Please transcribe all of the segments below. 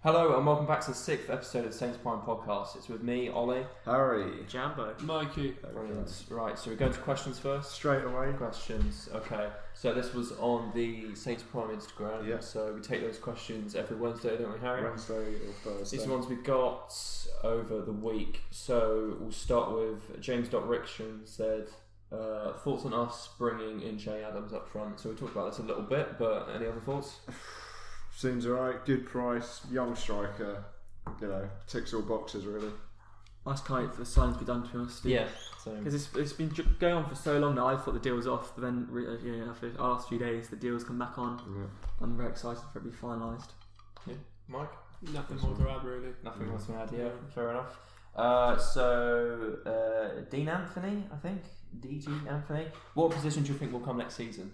Hello and welcome back to the 6th episode of SaintsPrime Podcast. It's with me, OllIe, Harry, Jambo, Mikey. Brilliant. Right, so we're going to questions first. Straight away. Questions. Okay. So this was on the SaintsPrime Instagram. Yeah. So we take those questions every Wednesday, don't we, Harry? Wednesday or Thursday. These are the ones we got over the week. So we'll start with James.Rickstrom said, thoughts on us bringing in Jay Adams up front. So we talked about this a little bit, but any other thoughts? Seems alright, good price, young striker, ticks all boxes really. nice kite for the signing to be done, to be honest. Yeah. Because it's been going on for so long now. I thought the deal was off, but then after the last few days, the deal's come back on. Yeah. I'm very excited for it to be finalised. Yeah. Mike? Nothing more to add, really. Nothing more to add, yeah. Fair enough. Dean Anthony, I think. DG Anthony. What position do you think will come next season?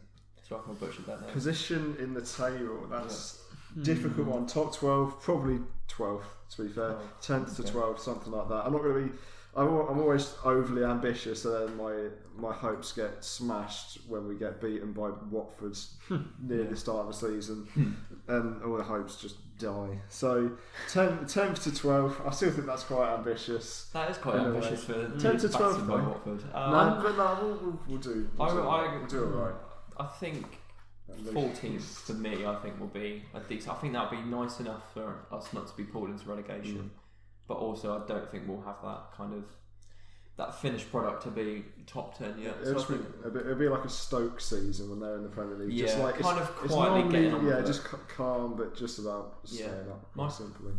So I can butcher that name. Position in the table, that's difficult one. Top 12, probably 12th to be fair. 10th to 12th, something like that. I'm not going to be. I'm always overly ambitious, and then my hopes get smashed when we get beaten by Watford near the start of the season, and all the hopes just die. So 10th to 12th, I still think that's quite ambitious. That is quite ambitious for 10th to 12th by Watford. We'll do. We'll do alright. I think 14th for me, I think will be a decent. I think that would be nice enough for us not to be pulled into relegation, but also I don't think we'll have that kind of that finished product to be top 10 yet. It'll be like a Stoke season when they're in the Premier League. Yeah, just like kind of quietly getting on with it. Just calm, but just about staying up. Nice. Simply.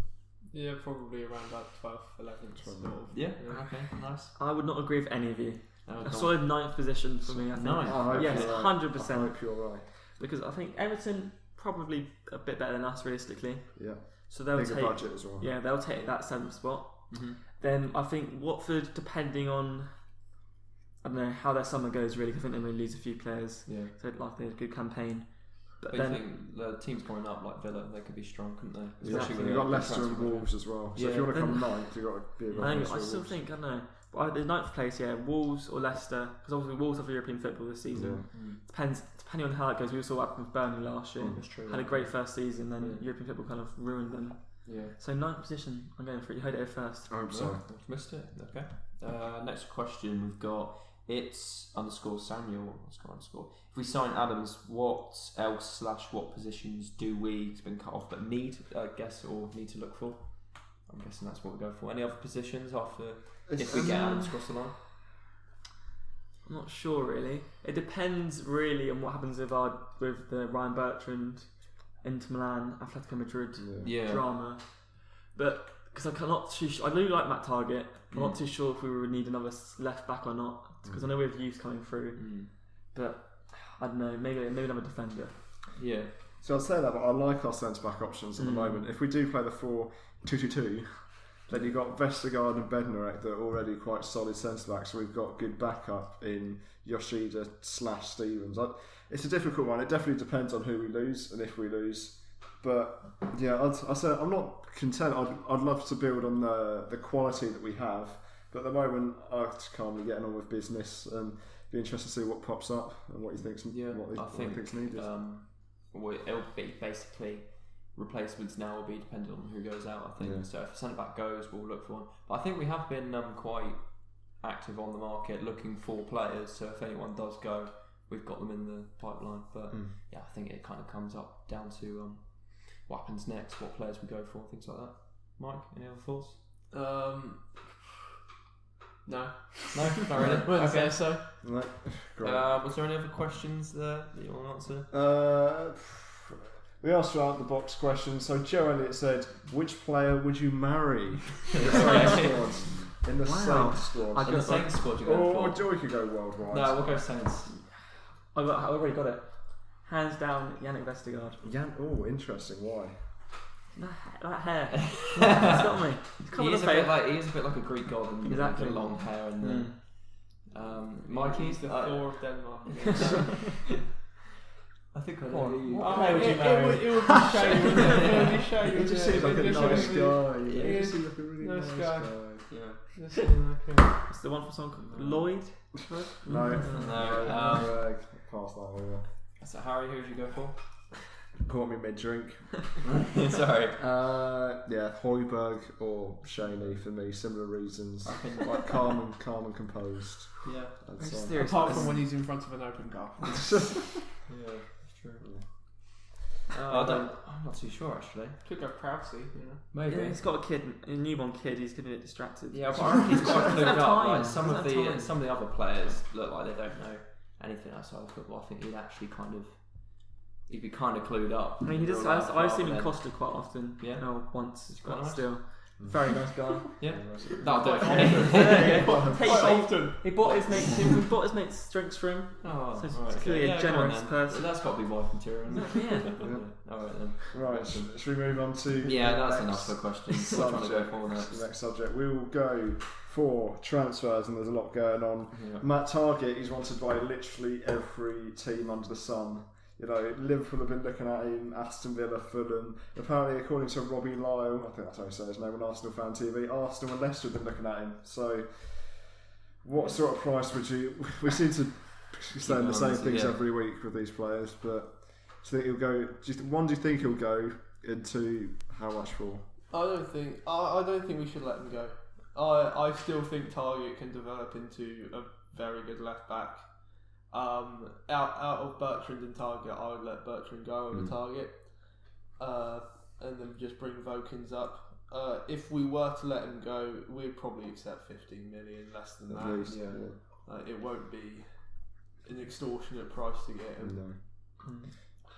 Yeah, probably around about 12th, 11th. Sort of. Yeah. Okay. Nice. I would not agree with any of you. A solid 9th position for me, I think. Nice. Yes, 100%. I hope you're right. Because I think Everton probably a bit better than us realistically. Yeah. So they'll Bigger take budget as well. Yeah, they'll take that 7th spot. Mm-hmm. Then I think Watford, depending on I don't know how their summer goes really. I think they may lose a few players. Yeah. So like they had a good campaign. But then, you think the teams coming up like Villa, they could be strong, couldn't they? Exactly. You've got Leicester and Wolves as well. So if you want to come 9th, you've got to be able to I still think, I don't know. But the 9th place, Wolves or Leicester, because obviously Wolves have European football this season. Yeah. Depending on how it goes. We saw what happened with Burnley last year. That's true. Had a great first season, then European football kind of ruined them. Yeah. So 9th position, I'm going for it. You heard it here first. I hope so. I've missed it. Okay. Next question we've got. It's _Samuel _. If we sign Adams, what else / what positions do we? It's been cut off, but need to look for. I'm guessing that's what we go for. Any other positions after if we get Adams across the line? I'm not sure really. It depends really on what happens with the Ryan Bertrand, Inter Milan, Atletico Madrid drama. But because I'm not too sure, I really like Matt Target. I'm not too sure if we would need another left back or not. Because I know we have youth coming through, but I don't know. Maybe another defender. Yeah. So I'd say that, but I like our centre back options at the moment. If we do play the 4-2-2-2, then you've got Vestergaard and Bednarek that are already quite solid centre backs. So we've got good backup in Yoshida / Stevens. It's a difficult one. It definitely depends on who we lose and if we lose. But yeah, I'd say I'm not content. I'd love to build on the quality that we have. But at the moment, I'm just calmly getting on with business and be interested to see what pops up and what he thinks. What he thinks needed. It'll be basically replacements now will be dependent on who goes out. I think so. If a centre back goes, we'll look for one. But I think we have been quite active on the market looking for players. So if anyone does go, we've got them in the pipeline. But I think it kind of comes up down to what happens next, what players we go for, things like that. Mike, any other thoughts? No, not really. Wouldn't say so. Right. Great. Was there any other questions there that you want to answer? We asked for out the box questions. So Joe Elliott said, "Which player would you marry in the Saints squad?" In the Saints squad. In the Saints squad, you go or we could go worldwide. No, we'll go Saints. I already got it. Hands down, Yannick Vestergaard. Oh, interesting. Why? That hair. It's got me. He is a bit like a Greek god, and exactly. the long hair and Mikey's the Thor of Denmark. I think I know. What player would you marry? It would be shame, wouldn't it? It would be shame. He just seems like a nice guy. He just seems like a really nice guy. Yeah. It's the one for someone called Lloyd. No. No. Pass that over. So Harry, who would you go for? Caught me mid-drink. Sorry. Højbjerg or Shaney for me. Similar reasons. Like calm and composed. Yeah. Apart from when he's in front of an open goal. Yeah, it's true. I'm not too sure actually. Could go Prowsey, Maybe. Yeah, he's got a newborn kid. He's getting a bit distracted. Yeah, but I reckon he's quite clued up. Like some of the other players look like they don't know anything outside of football. I think he'd be kind of clued up. I mean, he does. I've seen him Costa quite often. Yeah. No, once, but nice. still. Very nice guy. Yeah, that'll do it for me. He bought his mates drinks for him. Oh, so right, clearly a generous person. That's got to be wife material, isn't it? Yeah. Alright then. Right, should we move on to that's enough for questions. We're trying to go for next subject. We will go for transfers, and there's a lot going on. Yeah. Matt Targett, he's wanted by literally every team under the sun. You know, Liverpool have been looking at him, Aston Villa, Fulham. Apparently, according to Robbie Lyle, I think that's how he says his name on Arsenal Fan TV, Arsenal and Leicester have been looking at him. So, what sort of price would you... We seem to be saying the same things every week with these players, but do you think he'll go... do you think he'll go into how much for? I don't think we should let him go. I still think Targett can develop into a very good left back. Out of Bertrand and Targett, I would let Bertrand go over Targett, and then just bring Vokins up. If we were to let him go, we'd probably accept 15 million, less than At that. least, It won't be an extortionate price to get him. No.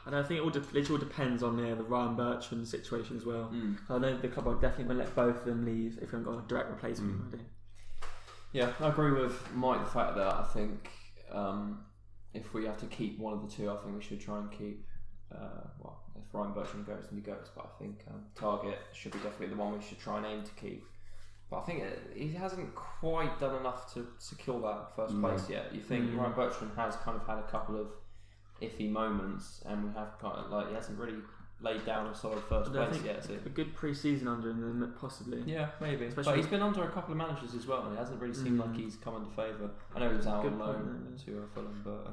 And I think it all depends on the Ryan Bertrand situation as well. I know the club are definitely going to let both of them leave if we haven't got a direct replacement already. Yeah, I agree with Mike. The fact that I think if we have to keep one of the two, I think we should try and keep. If Ryan Bertrand goes, then he goes. But I think Targett should be definitely the one we should try and aim to keep. But I think he hasn't quite done enough to secure that first place yet. You think Ryan Bertrand has kind of had a couple of iffy moments, and we have kind of he hasn't really laid down a solid first place yet. So. A good pre-season under him, possibly. Yeah, maybe. Especially but he's been under a couple of managers as well, and it hasn't really seemed like he's come under favour. I know he was out on loan to Fulham, but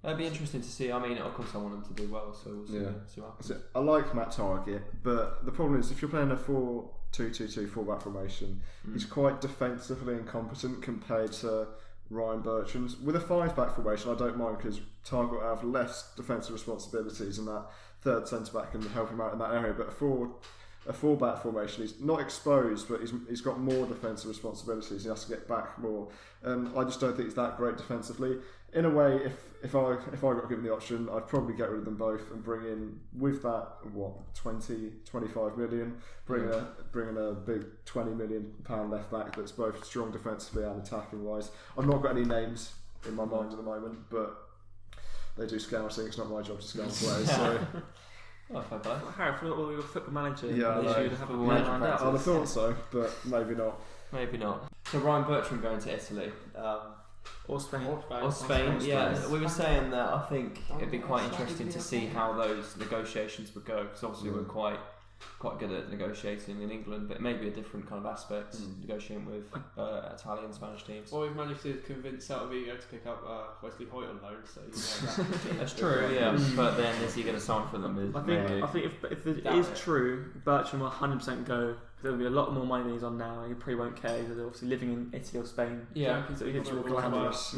it'd be interesting to see. I mean, of course, I want him to do well, so we'll see what happens. I like Matt Targett, but the problem is if you're playing a 4-2-2-2 fullback formation, he's quite defensively incompetent compared to Ryan Bertrand's. With a 5-back formation, I don't mind because Targett will have less defensive responsibilities, and that third centre back can help him out in that area. But a 4-back formation, he's not exposed, but he's got more defensive responsibilities. He has to get back more. I just don't think he's that great defensively. In a way, if I got given the option, I'd probably get rid of them both and bring in, with that 20-25 million, bring in a big £20 million left back that's both strong defensively and attacking wise. I've not got any names in my mind at the moment, but they do scouting. It's not my job to scout players. So. Fair play. Harry, for all your football manager, yeah, they should have a man lined up. I'd have thought so, but maybe not. Maybe not. So Ryan Bertrand going to Italy. Or Spain. Or Spain, yeah. We were saying that I think it'd be quite interesting to see how those negotiations would go, because obviously we're quite good at negotiating in England, but maybe a different kind of aspect negotiating with Italian, Spanish teams. Well, we've managed to convince Salvigo to pick up Wesley Hoyt on loan, so that's true, yeah. But then is he going to sign for them? I think if it is true, Bertrand will 100% go. There'll be a lot more money than he's on now. He probably won't care. They're obviously living in Italy or Spain. Yeah, so he's glamorous.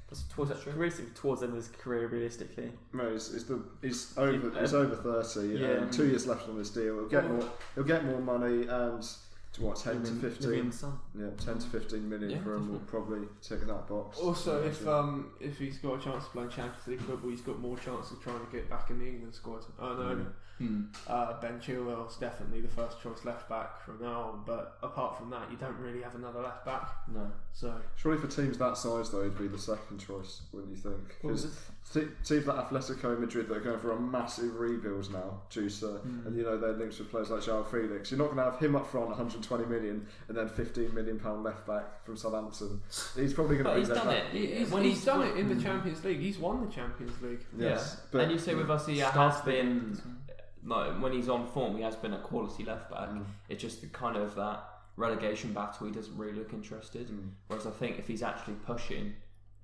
That's towards the end of his career, realistically. No, he's over 30. 2 years left on this deal. He'll get more money, and 10 to 15. 10 to 15 million for him will probably tick that box. Also, if he's got a chance to play Champions League football, he's got more chance of trying to get back in the England squad. I know. Ben Chilwell's definitely the first choice left back from now on, but apart from that, you don't really have another left back. No. So surely for teams that size, though, he'd be the second choice, wouldn't you think? Because teams like Atletico Madrid that are going for a massive rebuild now, and they're linked with players like João Felix. You're not going to have him up front, 120 million, and then £15 million left back from Southampton. He's probably going to. But he's done it. He's done it in the Champions League. He's won the Champions League. Yes, and you say with us, he has been. Like when he's on form, he has been a quality left back. It's just the kind of that relegation battle. He doesn't really look interested. Whereas I think if he's actually pushing,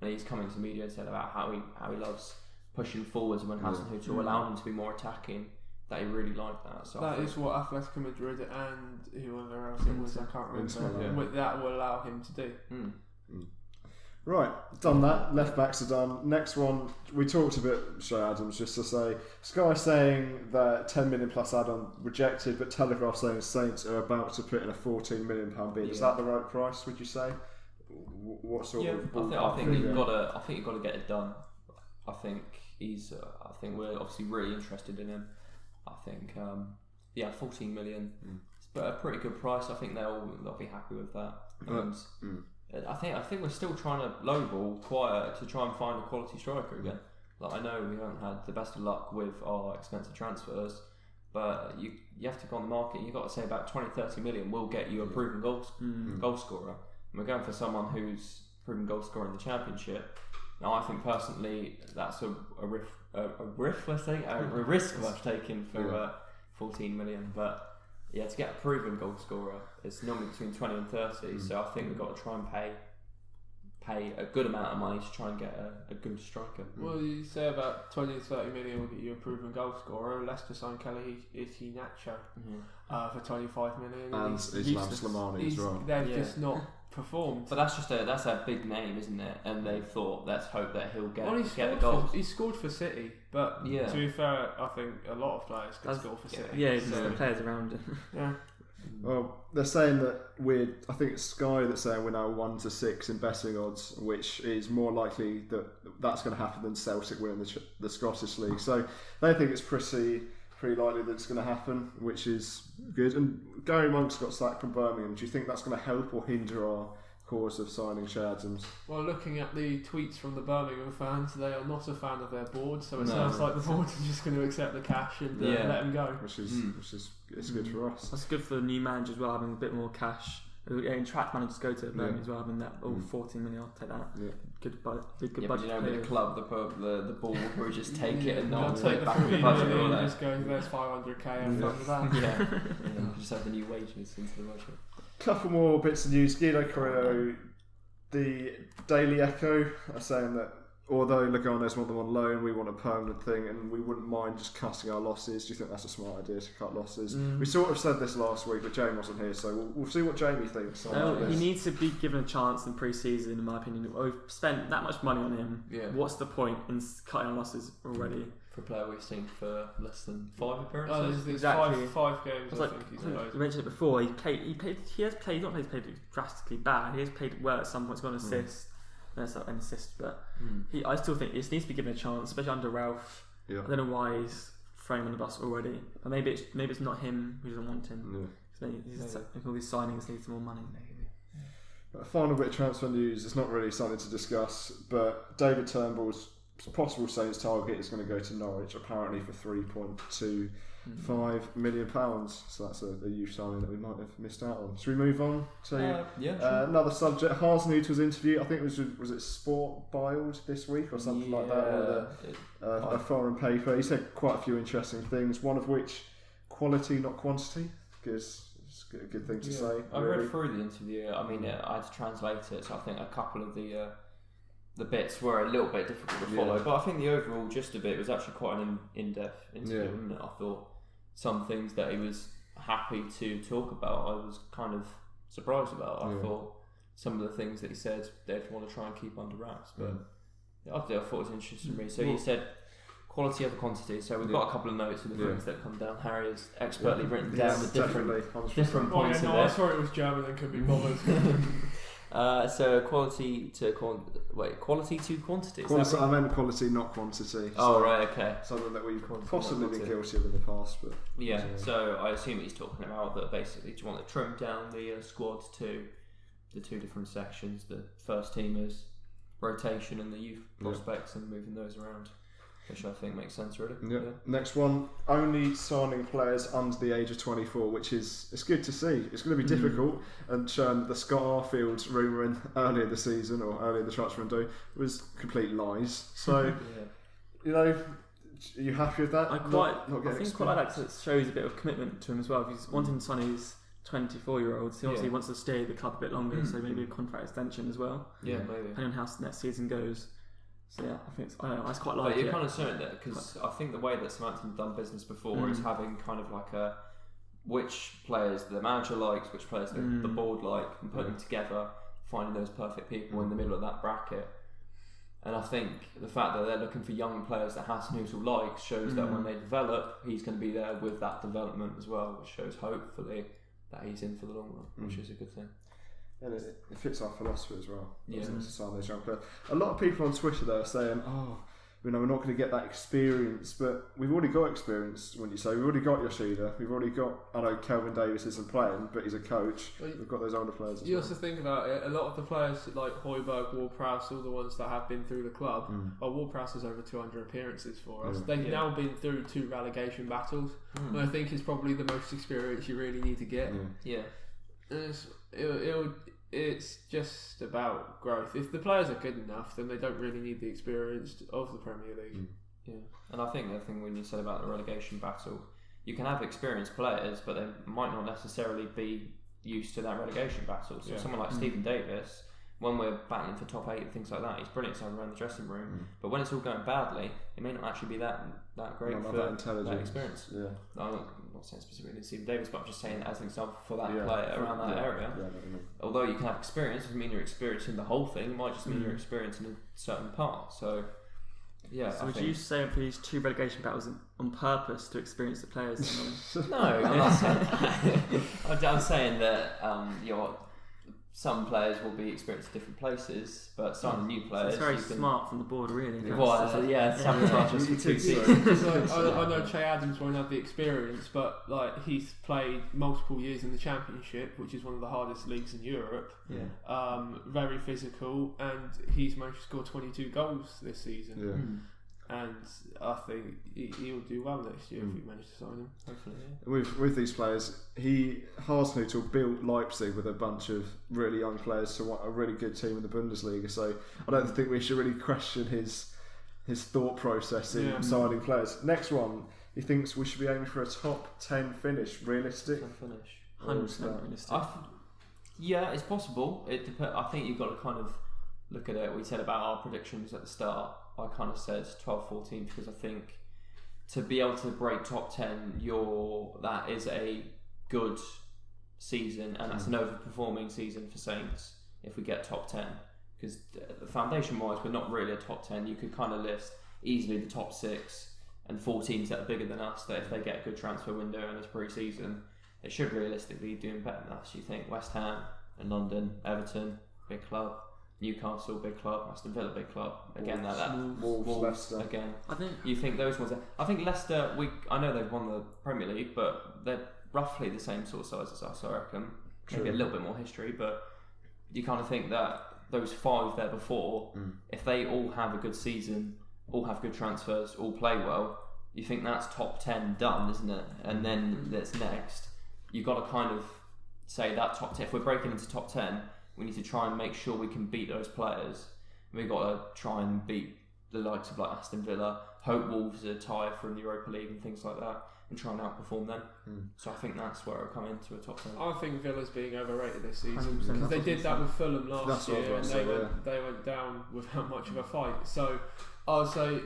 and he's coming to media and said about how he loves pushing forwards when Hasenhüttl allowed him to be more attacking, that he really liked that. So that is what Atletico Madrid and whoever else it was, I can't remember, that will allow him to do. Right, done that. Left backs are done. Next one, we talked a bit, Shay Adams, just to say, Sky saying that 10 million plus add-on rejected, but Telegraph saying Saints are about to put in a £14 million bid. Yeah. Is that the right price, would you say? What sort of? I think you've got to get it done. I think I think we're obviously really interested in him. I think 14 million, but a pretty good price. I think they'll be happy with that. And I think we're still trying to lowball quite to try and find a quality striker again. Like, I know we haven't had the best of luck with our expensive transfers, but you have to go on the market. You've got to say about 20-30 million will get you a proven goal scorer. And we're going for someone who's proven goal scorer in the Championship. Now, I think personally that's a risk worth taking for 14 million. But yeah, to get a proven goal scorer, it's normally between 20 and 30. So I think we've got to try and pay a good amount of money to try and get a good striker. Well, you say about 20 to 30 million will get you a proven goal scorer. Leicester signed Kelly Iheanacho for 25 million. And Islam Slimani as well. They've just not performed. But that's a big name, isn't it? And they thought, let's hope that he'll get the goals. He scored for City, but to be fair, I think a lot of players can score for City. Yeah, it's the players around him. Yeah. Well, they're saying that I think it's Sky that's saying we're now 1-6 in betting odds, which is more likely that's going to happen than Celtic winning the Scottish League. So they think it's pretty likely that it's going to happen, which is good. And Gary Monk's got sacked from Birmingham. Do you think that's going to help or hinder our cause of signing Shay Adams? Well, looking at the tweets from the Birmingham fans, they are not a fan of their board, so it sounds like the board is just going to accept the cash and let him go. Which is it's good for us. That's good for the new manager as well, having a bit more cash. And track managers go to Birmingham as well, having that 14 million. I'll take that. Yeah. Good budget. But you know, with the club, the ball will just take it and not take back the budget. Just go, there's 500k and that. Yeah, just have the new wages into the budget. Couple more bits of news. Guido Carrillo, the Daily Echo, are saying that although Lugano's want them on loan, we want a permanent thing and we wouldn't mind just cutting our losses. Do you think that's a smart idea to cut losses? We sort of said this last week, but Jamie wasn't here, so we'll see what Jamie thinks. He needs to be given a chance in pre-season, in my opinion. We've spent that much money on him. Yeah. What's the point in cutting our losses already? For a player we've seen for less than 5 appearances. Exactly. Five games. I think he's played. You mentioned it before. He has played. Not played drastically bad. He has played well at some point. He's got an assist. There's an assist, but I still think it needs to be given a chance, especially under Ralph. Yeah. I don't know why he's throwing him on the bus already. But maybe it's not him who doesn't want him. All these signings need some more money. A final bit of transfer news. It's not really something to discuss, but David Turnbull's possible Saints target is going to go to Norwich, apparently for £3.25 million. So that's a huge signing that we might have missed out on. Should we move on to sure. Another subject? Hasenhüttl's interview. I think it was Sport Bild this week or something like that, or a foreign paper. He said quite a few interesting things. One of which, quality not quantity, because it's a good thing to say. I read through the interview. I mean, I had to translate it, so I think a couple of the bits were a little bit difficult to follow, but I think the overall gist of it was actually quite an in-depth interview, wasn't it? I thought some things that he was happy to talk about, I was kind of surprised about. I thought some of the things that he said they'd want to try and keep under wraps, but I thought it was interesting to me. So you said quality over quantity, so we've got a couple of notes of the things that come down. Harry has expertly written down the different points in there. I thought it was German and couldn't be bothered. So quality to quantity. I meant quality, not quantity. Right, okay. Something that we've possibly been guilty of in the past, but So I assume he's talking about that. Basically, do you want to trim down the squad to the two different sections: the first teamers, rotation, and the youth prospects, and moving those around. Which I think makes sense, really. Yeah. Next one, only signing players under the age of 24, which it's good to see. It's going to be difficult, and the Scott Arfield rumouring earlier this season or earlier the transfer window was complete lies. So, are you happy with that? I think quite like that because it shows a bit of commitment to him as well. If he's wanting to sign his 24-year-olds, he obviously wants to stay at the club a bit longer, so maybe a contract extension as well. Yeah, maybe. Depending on how next season goes. So yeah, I think I quite like it. But you're kind of showing that because I think the way that Southampton have done business before is having kind of like a which players the manager likes, which players the board like, and putting them together, finding those perfect people in the middle of that bracket. And I think the fact that they're looking for young players that Hasenhüttl likes shows that when they develop, he's going to be there with that development as well, which shows hopefully that he's in for the long run, which is a good thing. And it fits our philosophy as well. Yeah. To sign those young players. A lot of people on Twitter though are saying, we're not going to get that experience, but we've already got experience. When you say we've already got Yoshida, we've already got. I know Kelvin Davis isn't playing, but he's a coach. We've got those older players. You also think about it. A lot of the players like Højbjerg, Ward-Prowse, all the ones that have been through the club. Ward-Prowse has over 200 appearances for us. They've now been through 2 relegation battles, and I think it's probably the most experience you really need to get. Yeah. And it's just about growth. If the players are good enough, then they don't really need the experience of the Premier League. Yeah, and I think the thing when you said about the relegation battle, you can have experienced players, but they might not necessarily be used to that relegation battle. So someone like Stephen Davis, when we're battling for top 8 and things like that, he's brilliant to have around the dressing room. But when it's all going badly, it may not actually be that great for that experience. Yeah. I'm not saying specifically Stephen Davis, but I'm just saying as an example for that player around that area. Although you can have experience, doesn't mean you're experiencing the whole thing. It might just mean you're experiencing a certain part. So, yeah. So would you say for these 2 relegation battles on purpose to experience the players? No, I'm not saying that. I'm saying that some players will be experienced in different places, but some new players. So it's very smart from the board, really. Sabotage us for 2 seasons. I know Che Adams won't have the experience, but like he's played multiple years in the Championship, which is one of the hardest leagues in Europe. Very physical, and he's managed to score 22 goals this season. And I think he'll do well next year if we manage to sign him. Hopefully, With these players, Hasenhüttl built Leipzig with a bunch of really young players to a really good team in the Bundesliga. So I don't think we should really question his thought process in signing players. Next one, he thinks we should be aiming for a top 10 finish. Realistic? 100% realistic. Yeah, it's possible. I think you've got to kind of look at it. We said about our predictions at the start. I kind of said 12-14 because I think to be able to break top 10, that is a good season, and that's an overperforming season for Saints if we get top 10. Because foundation-wise, we're not really a top 10. You could kind of list easily the top 6 and 4 teams that are bigger than us. That if they get a good transfer window in this pre-season, they should realistically be doing better than us. You think West Ham and London, Everton, big club. Newcastle, big club. Aston Villa, big club. Again, Wolves, Leicester. Again, you think those ones? I think Leicester. I know they've won the Premier League, but they're roughly the same sort of size as us. I reckon. Maybe a little bit more history, but you kind of think that those 5 there before, if they all have a good season, all have good transfers, all play well, you think that's top 10 done, isn't it? And then that's next. You've got to kind of say that top 10. If we're breaking into top 10. We need to try and make sure we can beat those players. We've got to try and beat the likes of like Aston Villa, hope Wolves are tie from the Europa League and things like that, and try and outperform them. So I think that's where it'll come into a top 10. I think Villa's being overrated this season because they did that with Fulham last year, and they went down without much of a fight. So I would say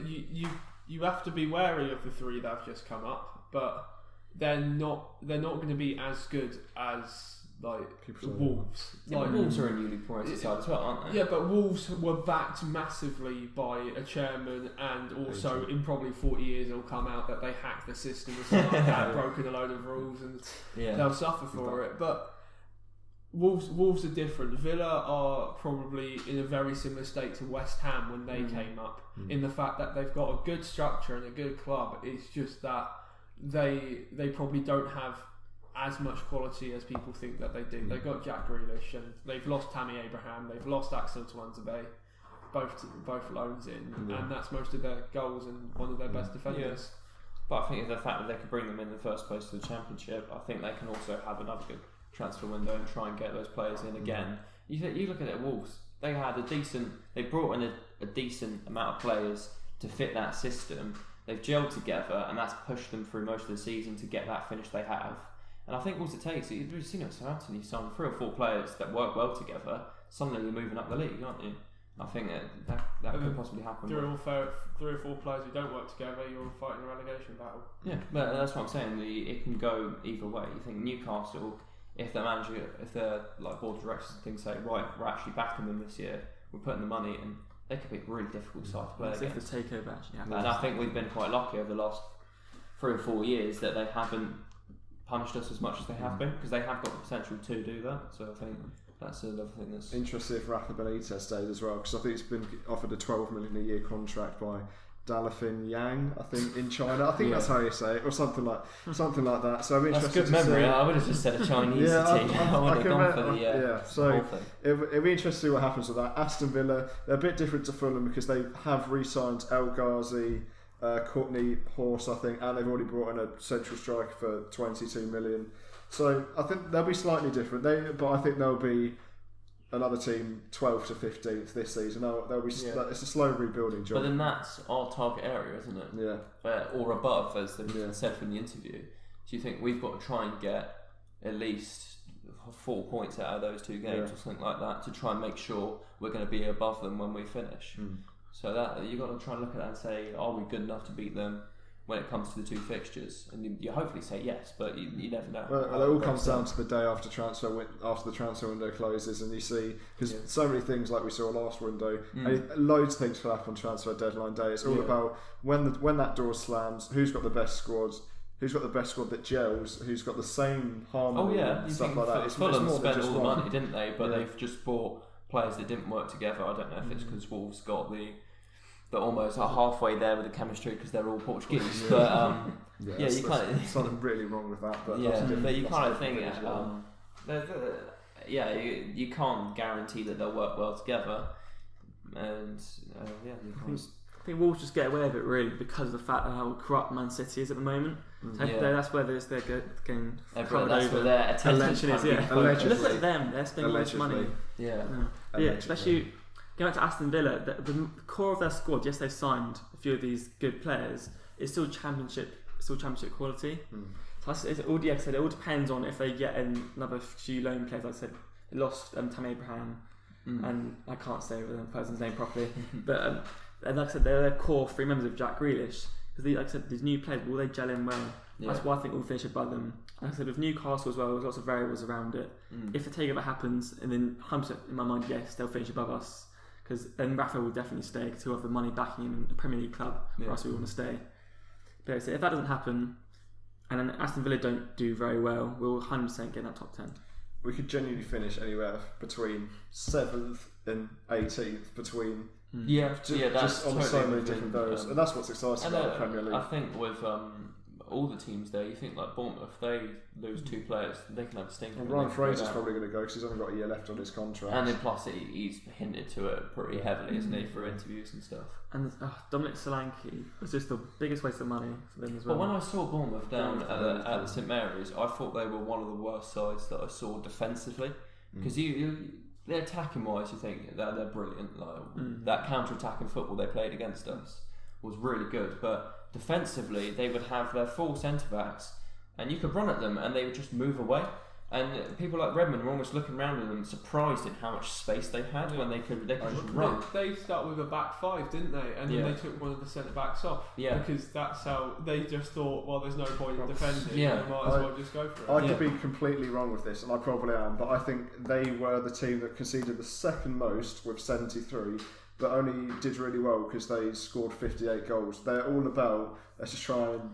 you have to be wary of the 3 that have just come up, but they're not going to be as good as. Like Wolves. Wolves are a newly promoted side as well, aren't they? Yeah, but Wolves were backed massively by a chairman, and also in probably 40 years it'll come out that they hacked the system or something like that, broken a load of rules, and they'll suffer for it. But Wolves are different. Villa are probably in a very similar state to West Ham when they came up, in the fact that they've got a good structure and a good club. It's just that they probably don't have as much quality as people think that they do. They've got Jack Grealish, and they've lost Tammy Abraham, they've lost Axel Tuanzebe, both loans in, and that's most of their goals and one of their best defenders. But I think the fact that they could bring them in the first place to the Championship, I think they can also have another good transfer window and try and get those players in again. You look at it, Wolves, they brought in a decent amount of players to fit that system. They've gelled together, and that's pushed them through most of the season to get that finish they have. And I think what it takes, you've seen it at Southampton, you sign 3 or 4 players that work well together, suddenly you're moving up the league, aren't you? I think that could possibly happen. 3 or 4 players who don't work together, you're fighting a relegation battle. Yeah, but that's what I'm saying. It can go either way. You think Newcastle, if their like board of directors and things say, right, we're actually backing them this year, we're putting the money in, they could be a really difficult side to play against. If the takeover actually happens. And I think we've been quite lucky over the last 3 or 4 years that they haven't punished us as much as they have been, because they have got the potential to do that. So I think that's another thing that's interesting if Rafa Benitez stayed as well, because I think he's been offered a 12 million a year contract by Dalafin Yang, I think, in China. I think that's how you say it, or something like that. So I'm interested. That's good memory. I would have just said a Chinese team. I would have gone for the so whole thing. It'll be interesting to see what happens with that. Aston Villa, they're a bit different to Fulham because they have re-signed El Ghazi, Courtney Horse, I think, and they've already brought in a central striker for 22 million. So I think they'll be slightly different. But I think they'll be another team 12th to 15th this season. They'll be. It's a slow rebuilding job. But then that's our target area, isn't it? Yeah. Or above, as they said from the interview. Do you think we've got to try and get at least 4 points out of those 2 games or something like that to try and make sure we're going to be above them when we finish? So that you've got to try and look at that and say, are we good enough to beat them when it comes to the 2 fixtures? And you hopefully say yes, but you never know. Well, it all comes down to the day after the transfer window closes, and you see, because so many things like we saw last window, loads of things can happen on transfer deadline day. It's all about when that door slams, who's got the best squad, who's got the best squad that gels, who's got the same harmony, and stuff like that. Fulham spent all the money, didn't they? But they've just bought players that didn't work together. I don't know if it's because Wolves got they're almost halfway there with the chemistry because they're all Portuguese. But you kind of something really wrong with that. But but you kind of think you can't guarantee that they'll work well together. And I think Wolves just get away with it really because of the fact of how corrupt Man City is at the moment. That's where they're getting that's where their attention is. Allegedly. Look at them; they're spending all this money. Yeah, especially going back to Aston Villa. The core of their squad, yes, they've signed a few of these good players. It's still championship quality. So it all depends on if they get in another few loan players. Like I said, they lost Tam Abraham, and I can't say the person's name properly, but. And like I said, they're their core 3 members of Jack Grealish. Because like I said, these new players, will they gel in well? That's why I think we'll finish above them. Like I said, with Newcastle as well, there's lots of variables around it. If the takeover happens, and then 100% in my mind, yes, they'll finish above us. Because then Rafa will definitely stay, because he'll have the money backing him in the Premier League club, or else we want to stay. But if that doesn't happen, and then Aston Villa don't do very well, we'll 100% get in that top 10. We could genuinely finish anywhere between 7th and 18th, between... that's just on totally so many different variables, and that's what's exciting about the Premier League. I think with all the teams there, you think like Bournemouth, they lose 2 players, they can have a stinker. And Ryan Fraser's probably going to go because he's only got a year left on his contract. And then plus he's hinted to it pretty heavily, isn't he, for interviews and stuff. And Dominic Solanke was just the biggest waste of money for them as well. But when I saw Bournemouth down at the St Mary's, I thought they were one of the worst sides that I saw defensively, because they're attacking wise, you think they're brilliant. Like that counter-attacking football they played against us was really good, but defensively they would have their full centre backs, and you could run at them, and they would just move away. And people like Redmond were almost looking around at them, surprised at how much space they had when they could just run. They started with a back 5, didn't they? And then they took one of the centre backs off. Yeah. Because that's how they just thought. Well, there's no point in defending. Yeah. We might as well just go for it. I could be completely wrong with this, and I probably am, but I think they were the team that conceded the second most with 73, but only did really well because they scored 58 goals. They're all about let's just try and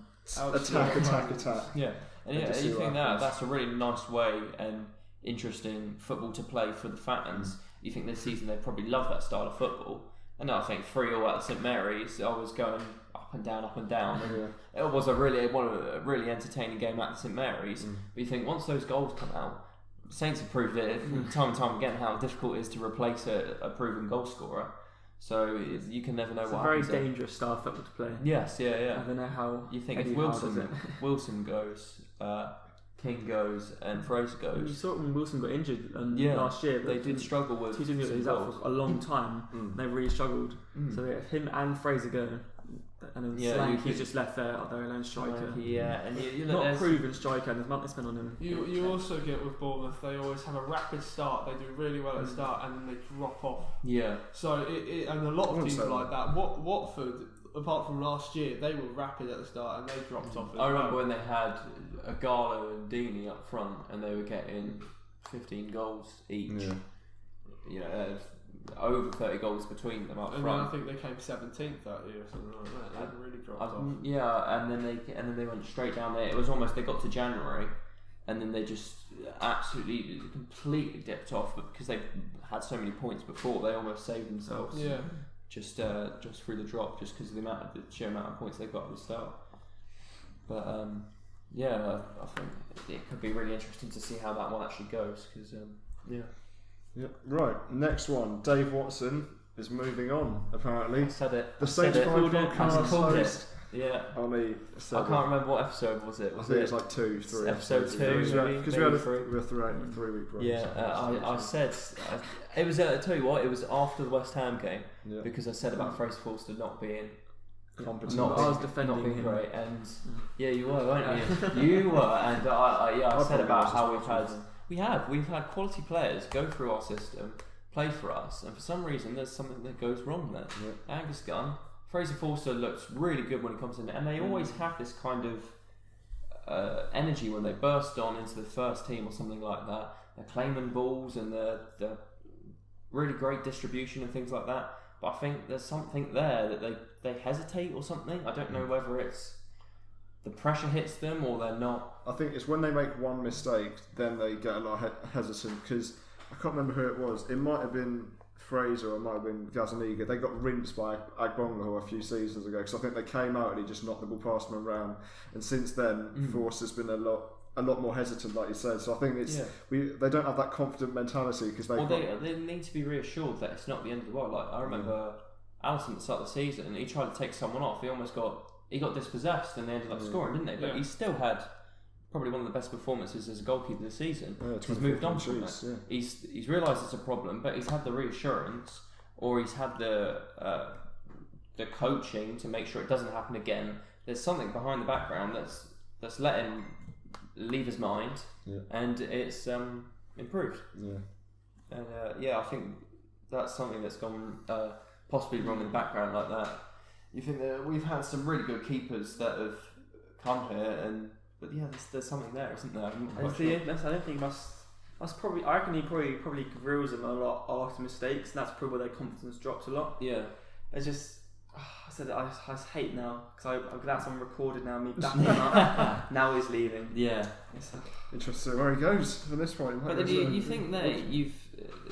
attack. Yeah. And you think that's a really nice way and interesting football to play for the fans. You think this season they probably love that style of football. And I think 3-3 at St Mary's, I was going up and down. And it was a really entertaining game at St Mary's. But you think once those goals come out, Saints have proved it time and time again how difficult it is to replace a proven goal scorer. So you can never know what happens. It's a very dangerous style of football to play. Yes, yeah. I don't know how. You think if Wilson goes, King goes, and Fraser goes. You saw when Wilson got injured last year. They did struggle with. He's out for a long time. They really struggled. So if him and Fraser go, And then Slanky's just left there, their own striker. And you not a proven striker, and there's money spent on him. You also get with Bournemouth, they always have a rapid start. They do really well at the start, and then they drop off. Yeah. So and a lot of teams are like that. Watford, apart from last year, they were rapid at the start, and they dropped off. I remember when they had Agallo and Deeney up front, and they were getting 15 goals each. Yeah. You know, over 30 goals between them up front. And then I think they came 17th that year or something like that. They really dropped off. Yeah, and then they went straight down there. It was almost they got to January, and then they just absolutely completely dipped off because they had so many points before. They almost saved themselves. Yeah. Just through the drop, just because of the sheer amount of points they got at the start. But I think it could be really interesting to see how that one actually goes. Because Yep. Right, next one. Dave Watson is moving on, apparently. I said it. The SaintsPrime Podcast host. Yeah. OllIe said I can't remember what episode was it. I think it's like 2, 3. Episode 2, because we had a 3-week break. Yeah, I said it was. I tell you what, it was after the West Ham game because I said about Fraser Forster not being competent. I was defending him. Great, and you were, weren't you? You were, and I said about how we've had quality players go through our system, play for us, and for some reason there's something that goes wrong there. Yeah. Angus Gunn, Fraser Forster looks really good when he comes in, and they always have this kind of energy when they burst on into the first team or something like that. They're claiming balls and they're really great distribution and things like that. But I think there's something there that they hesitate or something. I don't know whether it's the pressure hits them or they're not. I think it's when they make one mistake, then they get a lot hesitant, because I can't remember who it was. It might have been Fraser or it might have been Gazaniga. They got rinsed by Agbonlahor a few seasons ago, because I think they came out and he just knocked the ball past them around. And since then, Forster's been a lot more hesitant, like you said. So I think it's they don't have that confident mentality because they need to be reassured that it's not the end of the world. Like I remember Alisson at the start of the season, he tried to take someone off. He got dispossessed and they ended up scoring, didn't they? But he still had probably one of the best performances as a goalkeeper this season. He's moved on from it. Yeah. He's realised it's a problem, but he's had the reassurance, or he's had the coaching to make sure it doesn't happen again. There's something behind the background that's let him leave his mind, and it's improved. Yeah, and I think that's something that's gone possibly wrong in the background like that. You think that we've had some really good keepers that have come here, but there's something there, isn't there? I don't think that's probably. I reckon he probably grills them a lot after mistakes, and that's probably where their confidence drops a lot. Yeah, it's just. I said I hate now because that's on recorded now. Me backing him up. Now he's leaving. Yeah, interesting where he goes from this point. But you think that you've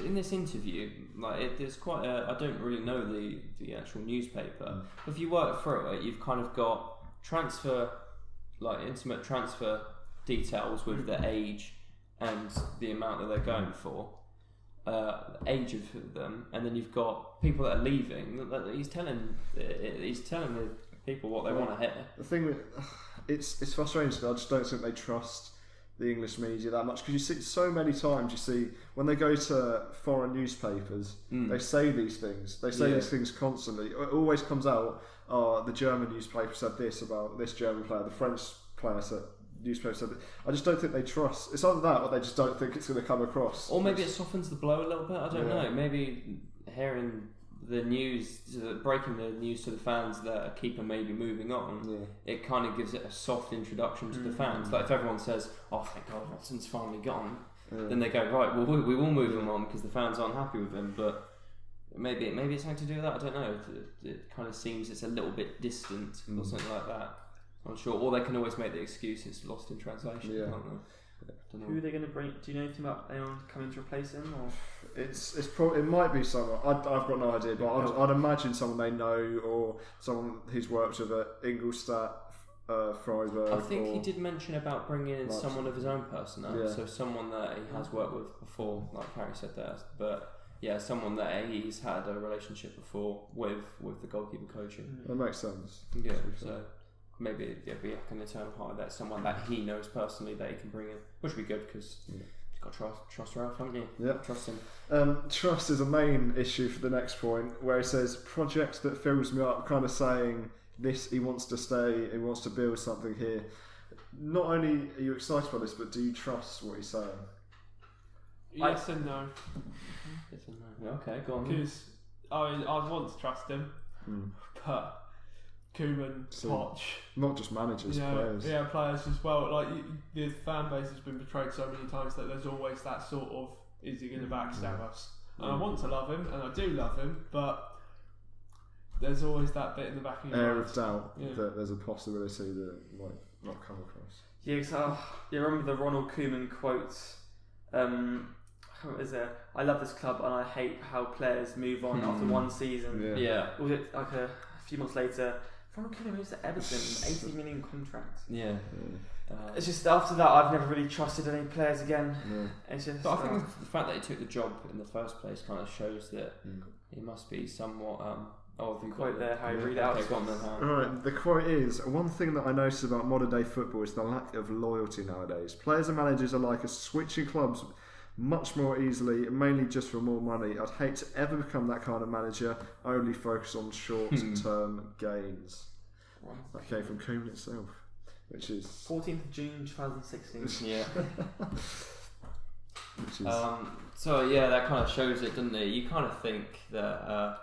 in this interview, like there's quite a. I don't really know the actual newspaper. If you work through it, you've kind of got intimate transfer details with the age and the amount that they're going for. Age of them, and then you've got people that are leaving. He's telling the people what they want to hear. The thing it's frustrating because I just don't think they trust the English media that much, because you see so many times. You see when they go to foreign newspapers, they say these things. They say these things constantly. It always comes out. The German newspaper said this about this German player. The French player said. Newspaper said that. I just don't think they trust. It's either that or they just don't think it's going to come across. Or maybe it softens the blow a little bit. I don't know. Maybe hearing the news, breaking the news to the fans that a keeper may be moving on, it kind of gives it a soft introduction to the fans. Like if everyone says, "Oh, thank God, Watson's finally gone," then they go, "Right, well, we will move him on because the fans aren't happy with him." But maybe it's something to do with that. I don't know. It kind of seems it's a little bit distant or something like that. I'm sure, or they can always make the excuse it's lost in translation. Can't they? Who are they going to bring? Do you know anything about anyone coming to replace him? Or it might be someone. I've got no idea, but I'd imagine someone they know, or someone who's worked with at Ingolstadt, Freiburg. I think he did mention about bringing in someone of his own personnel, so someone that he has worked with before, like Harry said there. But someone that he's had a relationship before with the goalkeeper coaching. That makes sense. Yeah, so. Maybe it'd be like an internal hire. That's someone that he knows personally that he can bring in, which would be good because you've got to trust Ralph, haven't you? Yeah, trust him. Trust is a main issue for the next point, where he says project that fills me up, kind of saying he wants to stay, he wants to build something here. Not only are you excited by this, but do you trust what he's saying? Yes and no. Yes and no. Okay, go on. Because I want to trust him, but Koeman, Poch, not just managers, players. Yeah, players as well. Like the fan base has been betrayed so many times that there's always that sort of, is he going to backstab us? And I want to love him, and I do love him, but there's always that bit in the back of your mind. Air of doubt that there's a possibility that it might not come across. Yeah, so you remember the Ronald Koeman quote? What is it? I love this club and I hate how players move on after one season. Yeah. Was it like a few months later? Ronald Koeman moves to Everton, 80 million contract. Yeah. It's just after that I've never really trusted any players again. It's just. But I think the fact that he took the job in the first place kind of shows that he must be somewhat. Have you quote there? How you read out? Alright, the quote is: one thing that I notice about modern day football is the lack of loyalty nowadays. Players and managers alike are switching clubs much more easily, mainly just for more money. I'd hate to ever become that kind of manager, only focus on short-term gains. That came from Koeman itself, which is 14th of June 2016. Yeah. Which is so yeah, that kind of shows it, doesn't it? You kind of think that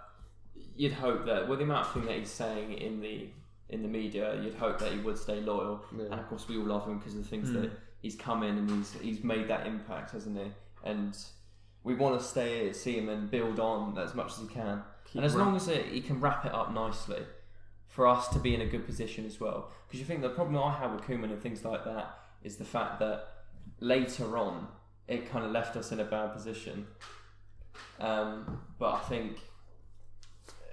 you'd hope that with the amount of thing that he's saying in the media, you'd hope that he would stay loyal. And of course, we all love him because of the things that he's come in and he's made that impact, hasn't he? And we want to see him and build on as much as he can. And as long as he can wrap it up nicely, for us to be in a good position as well. Because you think the problem I have with Koeman and things like that is the fact that later on it kind of left us in a bad position. But I think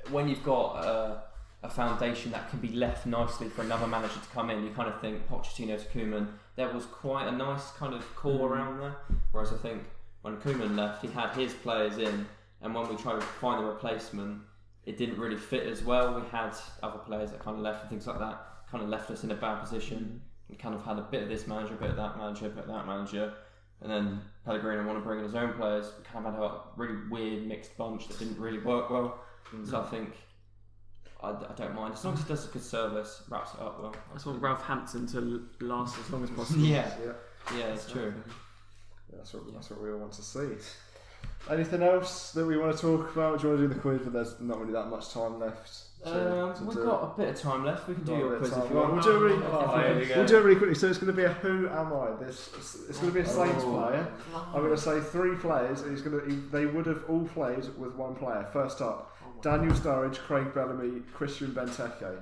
when you've got a foundation that can be left nicely for another manager to come in, you kind of think Pochettino to Koeman, there was quite a nice kind of core around there. Whereas I think when Koeman left, he had his players in, and when we tried to find a replacement, it didn't really fit as well. We had other players that kind of left and things like that, kind of left us in a bad position. We kind of had a bit of this manager, a bit of that manager, a bit of that manager, and then Pellegrino wanted to bring in his own players. We kind of had a really weird mixed bunch that didn't really work well. So I think I don't mind as long as he does a good service, wraps it up well. I just want Ralph Hampton to last as long as possible. Yeah, it's true. That's what we all want to see. Anything else that we want to talk about? Do you want to do the quiz? But there's not really that much time left. We've got a bit of time left. We can do your quiz if you want. We'll do it really quickly. So it's going to be a who am I? It's going to be a Saints player. I'm going to say three players. They would have all played with one player. First up, Daniel Sturridge, Craig Bellamy, Christian Benteke.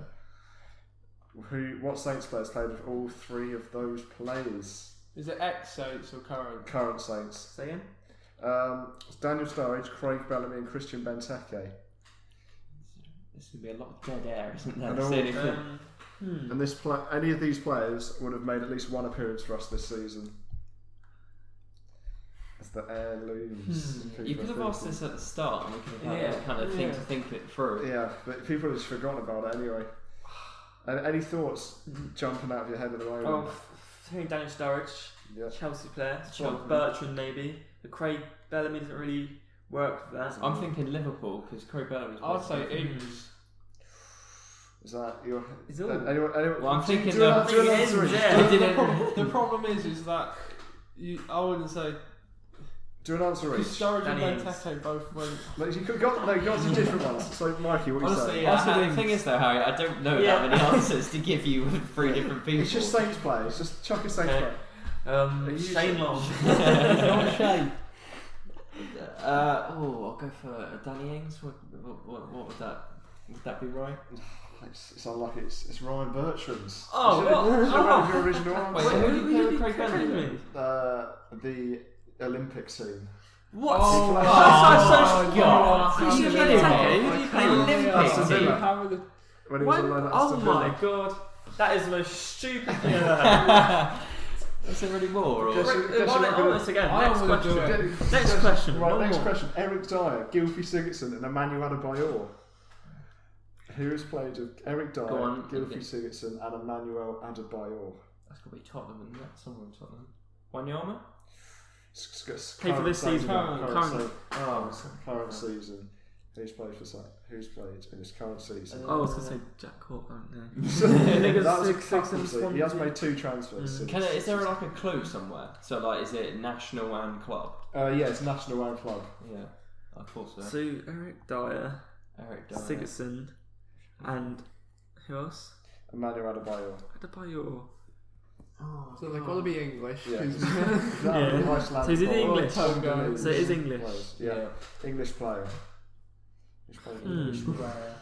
What Saints players played with all three of those players? Is it ex-Saints or current? Current Saints. Say again? Daniel Sturridge, Craig Bellamy and Christian Benteke. There's going to be a lot of dead air, isn't there? And any of these players would have made at least one appearance for us this season. As the heirlooms. You could have asked this at the start and we could have had kind of thing to think it through. Yeah, but people have just forgotten about it anyway. Any thoughts jumping out of your head at the moment? I think Daniel Sturridge, Chelsea player. Bertrand maybe. The Craig Bellamy doesn't really work for that. I'm thinking Liverpool because Craig Bellamy's. I'd say Ings. Is that your? Anyone? Well, I'm thinking the problem is that I wouldn't say. Do an answer each. Sturridge and Benteke both went. Like you got some different ones. So Mikey, what honestly, you say? The thing is though, Harry, I don't know that many answers to give you with three different people. It's just Saints players. Just chuck a Saints player. Shane Long. Not Shane. I'll go for Danny Ings. What would that? Would that be right? It's unlucky. It's Ryan Bertrand's. Oh, your original answer. Wait, who did you play with Craig Bellamy? The Olympic team. What? Oh, God! Who did you play Olympic team? When he was on loan at Aston Villa. My God! That is the most stupid thing I've ever heard. Is there any more? Next question. Right, next question. Eric Dyer, Gylfi Sigurdsson and Emmanuel Adebayor. Who has played with Eric Dyer, Gylfi Sigurdsson and Emmanuel Adebayor? That's got to be Tottenham, isn't it? Somewhere in Tottenham. Wanyama? Play for this season. Current season. Who's played in his current season? I was going to say Jack Cork, no. That was a couple. He has made 2 transfers. Is there like a clue somewhere? So like, is it national and club? Yeah, it's national and club. Yeah, I thought so. So Eric Dyer, Sigurdsson, and who else? Emmanuel Adebayor. Oh, so they've got to be English. Yeah. So is it English? So it is English. Yeah. English player. He's played English player.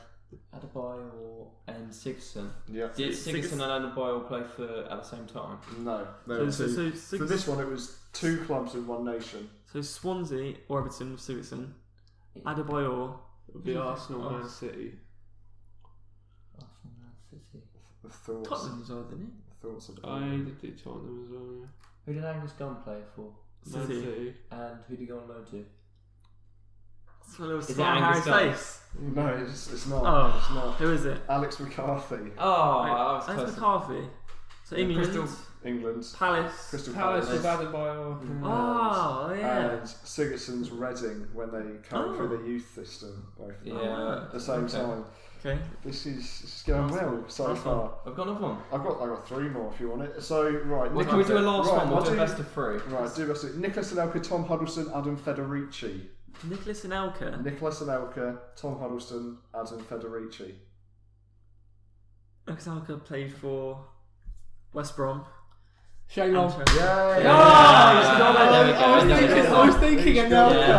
Adebayor and Sigurdsson. Yeah. Did Sigurdsson and Adebayor play at the same time? No. So for this one, it was 2 clubs in one nation. So Swansea or Everton with Sigurdsson. Adebayor would be Arsenal, Man City. The thoughts. Tottenham as well, didn't he? Thoughts of I did do Tottenham as well. Yeah. Who did Angus Gunn play for? Man City. And who did he go on loan to? That's a little Is it smile on Angus Harry's Gunn? face. No, it's not. Oh, it's not. Who is it? Alex McCarthy. Oh, That's McCarthy. So England. England. Palace. Crystal Palace with Adebayor. Oh, yeah. And Sigurdsson's Reading when they come through the youth system. Yeah. At the same time. Okay. This is going well so far. I've got another one. I've got 3 more if you want it. So right. Can we do a last one? We'll do best of 3. Right. Do best of Nicholas Anelka, Tom Huddleston, Adam Federici. Nicholas Anelka, Tom Huddleston, Adam Federici. Nicholas Anelka played for West Brom. Shane Long. Yeah. I was thinking Anelka.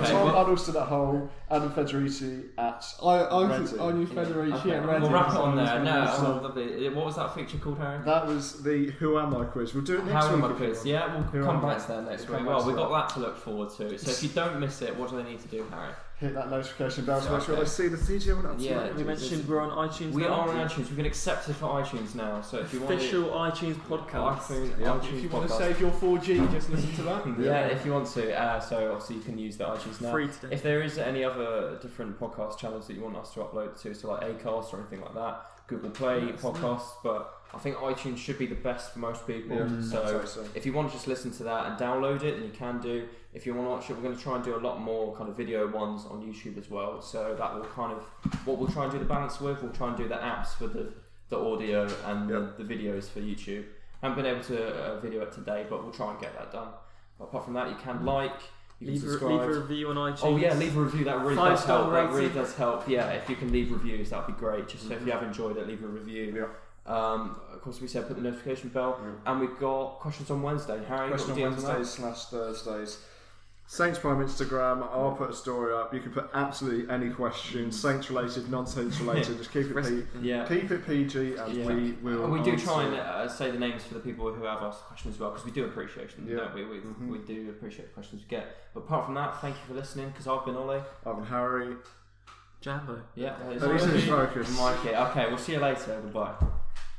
Tom Huddleston at Hull, Adam Federici at I knew Federici at Reading. We'll wrap it on there. No, what was that feature called, Harry? That was the Who Am I quiz. We'll do it next week. week. How Am I quiz? Yeah, we'll come back to that next week. Well, we've got that to look forward to. So if you don't miss it, what do they need to do, Harry? Hit that notification bell to make sure they see the CGM and yeah, we mentioned we're on iTunes. We are on iTunes. We've been accepted for iTunes now. So if you want official iTunes podcast. If you want to save your 4G, just listen to that. Yeah, if you want to. So obviously you can use the iTunes now. Free today. If there is any other different podcast channels that you want us to upload to, so like Acast or anything like that, Google Play podcasts, but I think iTunes should be the best for most people. So if you want to just listen to that and download it, then you can do. If you want to watch it, we're going to try and do a lot more kind of video ones on YouTube as well. So that will kind of what we'll try and do the balance with. We'll try and do the apps for the audio and the videos for YouTube. I haven't been able to video it today, but we'll try and get that done. But apart from that, you can leave a review on iTunes. Oh yeah, leave a review. That really does help. Rating. That really does help. Yeah, if you can leave reviews, that'd be great. Just so if you have enjoyed it, leave a review. Yeah. Of course, we said put the notification bell, and we've got questions on Wednesday. Harry, question on Wednesdays/Thursdays. SaintsPrime Instagram. I'll put a story up. You can put absolutely any question, Saints related, non-Saints related. Just keep it PG, and we will. We do try and say the names for the people who have asked questions as well, because we do appreciate them, don't we? We do appreciate the questions we get. But apart from that, thank you for listening. Because I've been OllIe. I've been Harry. Jambo. Yeah. Focus. Mikey. Okay, we'll see you later. Goodbye.